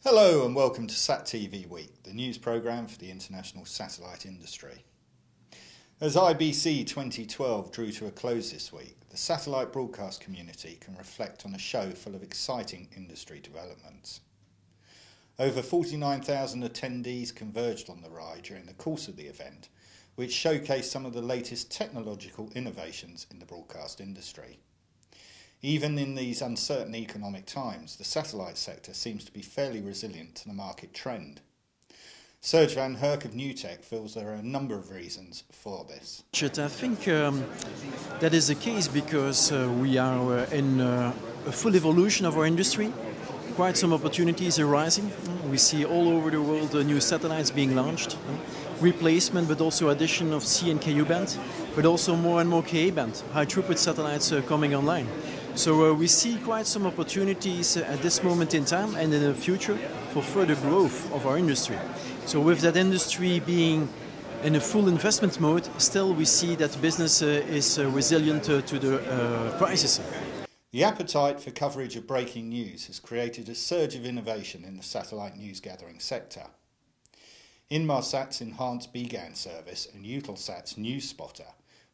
Hello and welcome to SatTV Week, the news programme for the international satellite industry. As IBC 2012 drew to a close this week, the satellite broadcast community can reflect on a show full of exciting industry developments. Over 49,000 attendees converged on the ride during the course of the event, which showcased some of the latest technological innovations in the broadcast industry. Even in these uncertain economic times, the satellite sector seems to be fairly resilient to the market trend. Serge van Herk of NewTech feels there are a number of reasons for this. I think that is the case because we are in a full evolution of our industry. Quite some opportunities are rising. We see all over the world new satellites being launched. Replacement, but also addition of C and Ku band, but also more and more Ka band, high throughput satellites coming online. So we see quite some opportunities at this moment in time and in the future for further growth of our industry. So with that industry being in a full investment mode, still we see that business is resilient to the crisis. The appetite for coverage of breaking news has created a surge of innovation in the satellite news gathering sector. Inmarsat's enhanced BGAN service and Eutelsat's News Spotter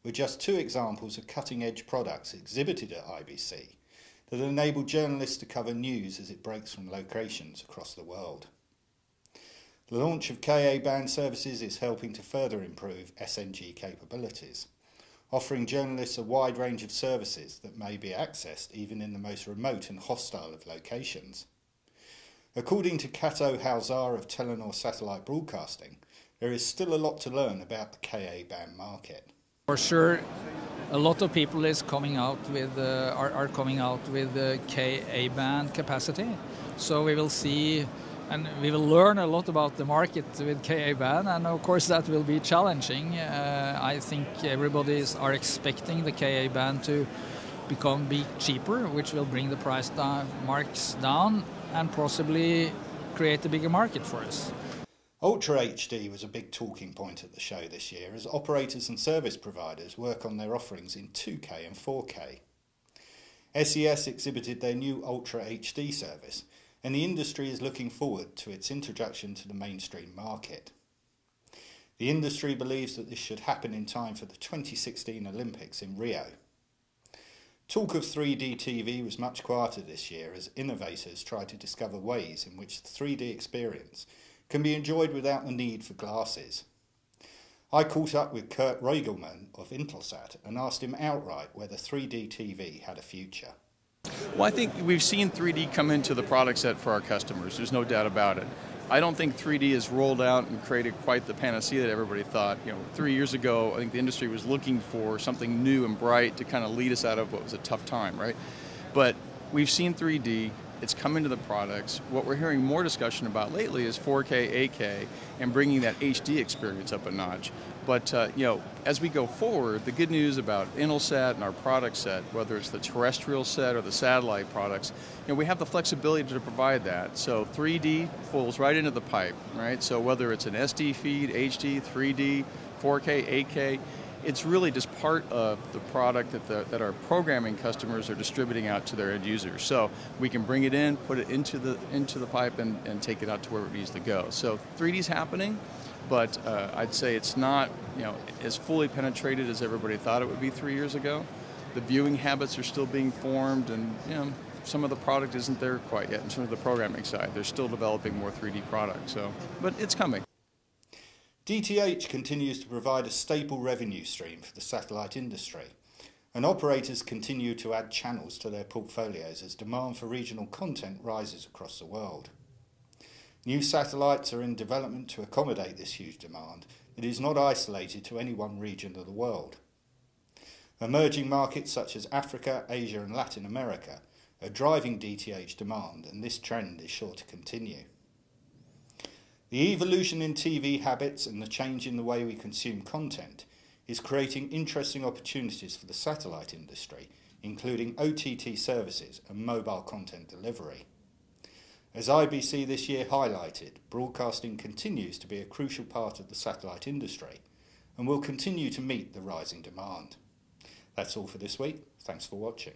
were just two examples of cutting-edge products exhibited at IBC that enable journalists to cover news as it breaks from locations across the world. The launch of Ka band services is helping to further improve SNG capabilities, offering journalists a wide range of services that may be accessed even in the most remote and hostile of locations. According to Kato Halzar of Telenor Satellite Broadcasting, there is still a lot to learn about the Ka band market. For sure, a lot of people are coming out with Ka band capacity. So we will see and we will learn a lot about the market with Ka band, and of course that will be challenging. I think everybody are expecting the Ka band to be cheaper, which will bring the price marks down and possibly create a bigger market for us. Ultra HD was a big talking point at the show this year as operators and service providers work on their offerings in 2K and 4K. SES exhibited their new Ultra HD service, and the industry is looking forward to its introduction to the mainstream market. The industry believes that this should happen in time for the 2016 Olympics in Rio. Talk of 3D TV was much quieter this year as innovators tried to discover ways in which the 3D experience can be enjoyed without the need for glasses. I caught up with Kurt Reugelmann of Intelsat and asked him outright whether 3D TV had a future. Well, I think we've seen 3D come into the product set for our customers. There's no doubt about it. I don't think 3D has rolled out and created quite the panacea that everybody thought. 3 years ago, I think the industry was looking for something new and bright to kind of lead us out of what was a tough time, right? But we've seen 3D. It's come into the products. What we're hearing more discussion about lately is 4K, 8K, and bringing that HD experience up a notch. But as we go forward, the good news about Intelsat and our product set, whether it's the terrestrial set or the satellite products, we have the flexibility to provide that. So 3D falls right into the pipe, right? So whether it's an SD feed, HD, 3D, 4K, 8K, it's really just part of the product that our programming customers are distributing out to their end users. So we can bring it in, put it into the pipe, and take it out to where it needs to go. So 3D's happening, but I'd say it's not as fully penetrated as everybody thought it would be 3 years ago. The viewing habits are still being formed, and some of the product isn't there quite yet in terms of the programming side. They're still developing more 3D products. But it's coming. DTH continues to provide a stable revenue stream for the satellite industry, and operators continue to add channels to their portfolios as demand for regional content rises across the world. New satellites are in development to accommodate this huge demand that is not isolated to any one region of the world. Emerging markets such as Africa, Asia and Latin America are driving DTH demand, and this trend is sure to continue. The evolution in TV habits and the change in the way we consume content is creating interesting opportunities for the satellite industry, including OTT services and mobile content delivery. As IBC this year highlighted, broadcasting continues to be a crucial part of the satellite industry and will continue to meet the rising demand. That's all for this week. Thanks for watching.